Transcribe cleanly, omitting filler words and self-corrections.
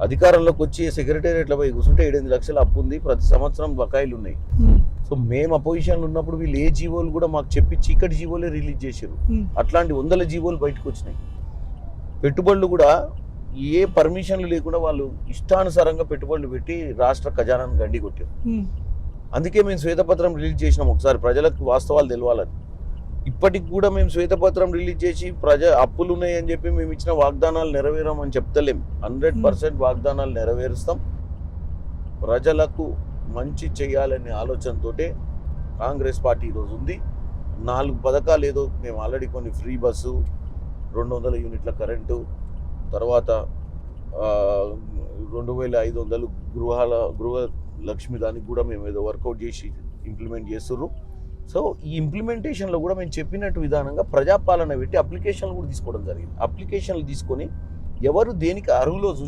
అధికారంలోకి వచ్చి సెక్రటేరియట్లో పోయి కూర్చుంటే 7-8 లక్షల అప్పు ఉంది, ప్రతి సంవత్సరం బకాయిలు ఉన్నాయి. సో మేము అపోజిషన్లో ఉన్నప్పుడు వీళ్ళు ఏ జీవోలు కూడా మాకు చెప్పి చీకటి జీవోలే రిలీజ్ చేశారు. అట్లాంటి 100 జీవోలు బయటకు వచ్చినాయి. పెట్టుబడులు కూడా ఏ పర్మిషన్లు లేకుండా వాళ్ళు ఇష్టానుసారంగా పెట్టుబడులు పెట్టి రాష్ట్ర ఖజానాను గండి కొట్టారు. అందుకే మేము శ్వేతపత్రం రిలీజ్ చేసినాం, ఒకసారి ప్రజలకు వాస్తవాలు తెలవాలని. ఇప్పటికి కూడా మేము శ్వేతపత్రం రిలీజ్ చేసి అప్పులు ఉన్నాయని చెప్పి మేము ఇచ్చిన వాగ్దానాలు నెరవేరామని చెప్తలేం. 100% వాగ్దానాలు నెరవేరుస్తాం. ప్రజలకు మంచి చేయాలనే ఆలోచనతోటే కాంగ్రెస్ పార్టీ ఈరోజు ఉంది. 4 పథకాలు ఏదో మేము ఆల్రెడీ కొన్ని ఫ్రీ బస్సు, 200 యూనిట్ల కరెంటు, తర్వాత 2500 గృహ లక్ష్మి దానికి కూడా మేము ఏదో వర్కౌట్ చేసి ఇంప్లిమెంట్ చేస్తుర్రు. సో ఈ ఇంప్లిమెంటేషన్లో కూడా మేము చెప్పినట్టు విధానంగా ప్రజాపాలన పెట్టి అప్లికేషన్లు కూడా తీసుకోవడం జరిగింది. అప్లికేషన్లు తీసుకొని ఎవరు దేనికి అర్హులో